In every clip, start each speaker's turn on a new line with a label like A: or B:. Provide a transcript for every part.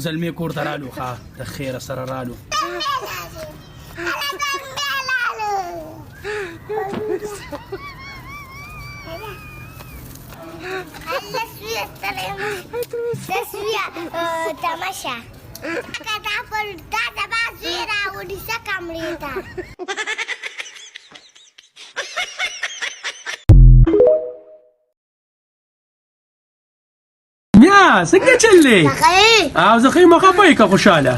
A: زلمي کور ته رالو ښه د خیره سره رالو
B: تماشا کدا پر دا دبا زیرا وډی څه کمړی تا
A: میا څنګه چلې او زه خې مخه که خوشاله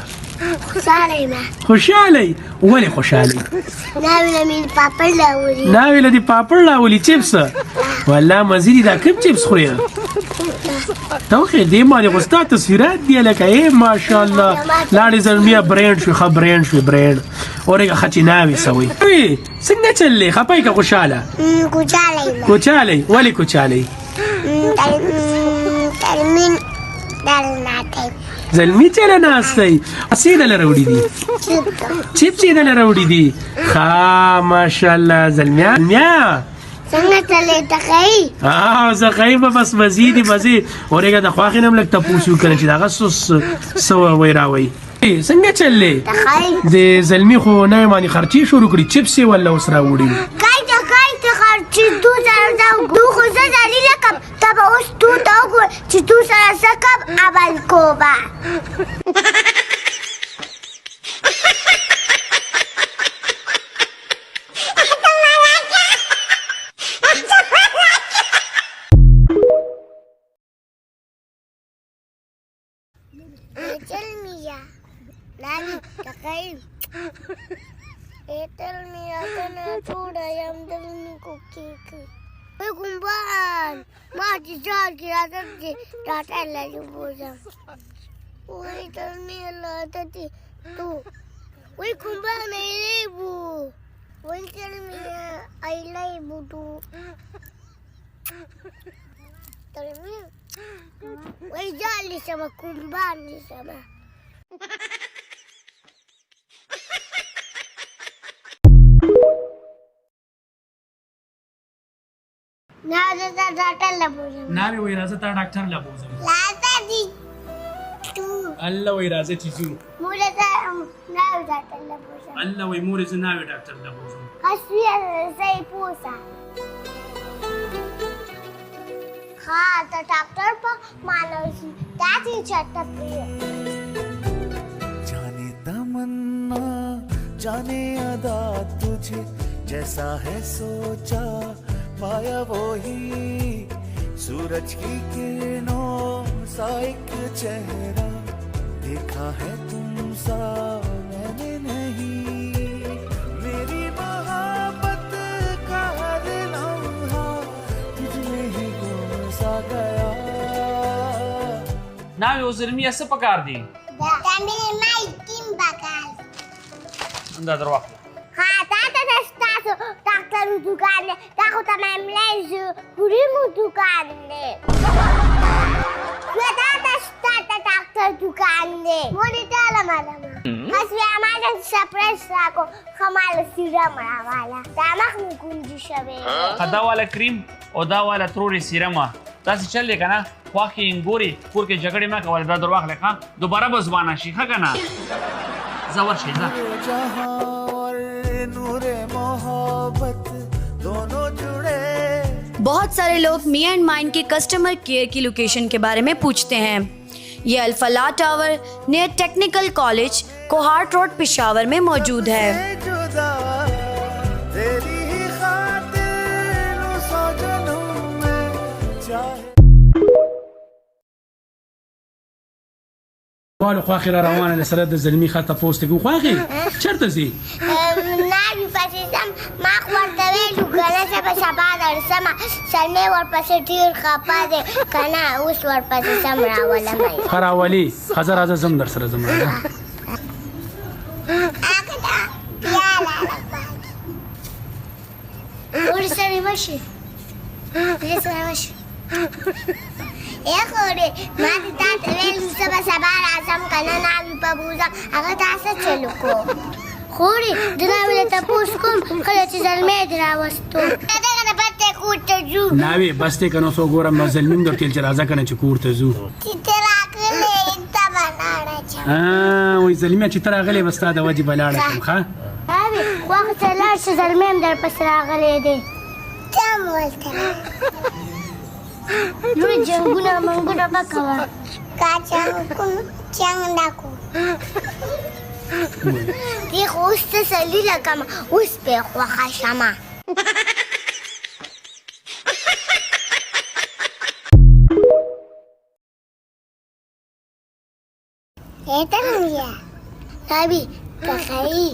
A: خوشاله ولې خوشاله ناوی له دې پاپړ راولي چپس والله مزيدي دا کوم چپس خوري ته خو دې مالې خو ستا تصویرات دي لکه ای ماشاءالله لاړې زلمیه برینډ شوې ښه برینډ شوې برینډ اورېږه ښه چې ناوې سوی څنګه چلې خپی که خوشاله کوچالی ولې کوچالی زلمی چیرې ناستی څه یې دله راوړي دي چپس یې دله راوړي دي ښه ماشاءالله زلمیا
B: څنګه چلې ته ښایي
A: زه ښایي به بس مزې دي مزې اورېږه د خواښې نه هم لږ تپوس وکړه چې دغه څه وی راوی څنګه چلې د زلمي خو نه یې باندې خرچې شروع کړي چپس یې ولا اوس راوړي
B: چې تو سره دو خو زه دلیله کم ته به اوس تو ته وګوره چې تو سره څه کم عمل کوبه Tell me ya, Nani, Takai. Tell me ya, kana thoda yam dal me ko cake. Hey kumban, ma jijal ki adat ji tata la ju boja. Oi tell me la tati tu. Oi kumban nahi lebu. Oi tell me I lebu tu. Tell me. Oi jali sama kumban ni sama.
A: ناوی وای راځه تا ډاکټر لا بوزم الله وای راځه چې ځو الله وای مور زه ناوی ډاکټر لا بوزم
B: ها ته ډاکټر په مانو شي دا چې چټه
C: जाने तमन्ना जाने अदा तुझे जैसा है सोचा पाया वो ही सूरज की किरणों सा एक चेहरा देखा है तुम सा मैंने नहीं मेरी मोहब्बत का हर लम्हा तुझमें ही गुम सा गया
A: ناوی او زلمیه څه پکار دي
B: تعمل مای تیم بکال
A: دا درواخله
B: ها تا ستاسو ډاکټر دوکان دی دا خو ته مملز کریمو دوکان دی دا ستاسو ډاکټر دوکان دی مونږ ته لمالما بس بیا ما د سپرایز راکو خمال سیرم راواله دا مخ مې ګونجي شوی
D: دا والا کریم او دا والا تروري سیرم تاسو چل دی کنه خواخې انګوري کور کې جګړې مه کوله دا درواخله ښه دوباره به ځوانه شي ښه که نه ځه ورشئ ځه
E: बहुत सारे लोग मी एंड माइन के कस्टमर केयर की लोकेशन के बारे में पूछते हैं। ये Al-Falah tower near technical college Kohat road Peshawar में मौजूद है।
A: والو خواخې را روانه ده سره د زلمي خطه پوسټ کوي خواخې چېرته ځې
B: ناوی پسې ځم ما خو ورته ویلو کنه زه به سبا درځمه سلمې ورپسې ډېر خفه دی که نه اوس ورپسې ځم راولمه
A: ښه راولې ښه زه راځه ځم در سره ځم
B: ورسره وشي ورسره وشي خورې ما دې تا ته ویل زه به سبا راځم که نه ناوی به بوځم هغه تا څه چل وکړو خورې د ناوی له تپوس کوم کله چې زلمی دې راوستو دغه نه بد دی کور ته ځو
A: ناوی بس دی که نه څو ګورم زلمي هم درته ویل چې راځه که نه چې کور ته ځو
B: چې ته راغلې ته به لاړه
A: وای زلمیا چې ته راغلی به ستا د وجې به لاړه شم ښه
B: ابي وخت لاړ شه زلمی هم در پسې راغلی دی چم ولته لوی جنګونه منګونه مه کوه کا چنګ نه کو دې خو اوس تسلي لکمه اوس پې خوښه شمه Italia. Sabi, pakai.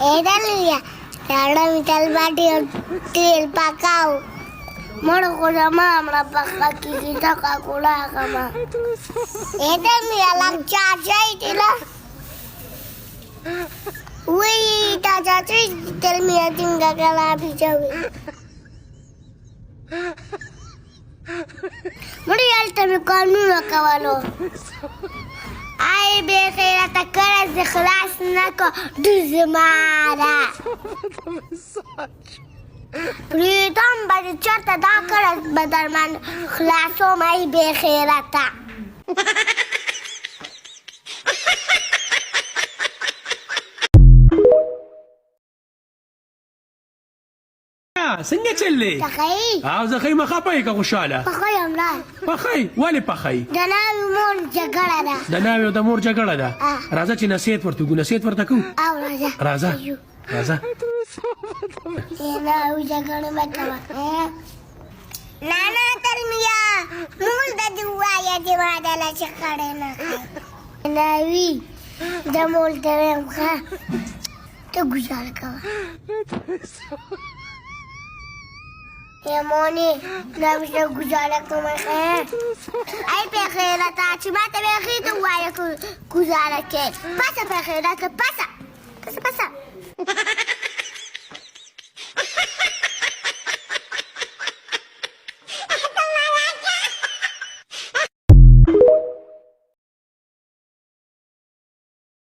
B: Italia. Cara mital bati til pakau. Moro ko sama amra pakaki kita kakula kama. Italia lang caca itila. Wih, caca tel mia tinggal kala bijawi. Mari alta mi kanun kawalo. Ay بخیر تکر از خلاص نکو دوز مارا پریتم بده چرت دا کرد بدر من خلاصو مای بخیرتا
A: څنګه چلې
B: پخی
A: او زه خی مخه پای که خوشاله
B: پخی امران
A: پخی ولې پخی
B: د ناوی مور جګړه ده
A: د ناوې او د مور جګړه ده راځه چې نصیحت ورته وکړو نصیحت ورته کوو
B: او راځه
A: راځه
B: د ناوی جګړه مه کوه نانا ترمیا مول د دې ووایه چې ما دله چې کړی نه ناوی د مول ته وایم ښه ته ګزاره کوه مونی نمیشه گزاره کنم ای بخیرتا چی ما تا بخیر تو وای گزاره کرد پس بخیرتا پس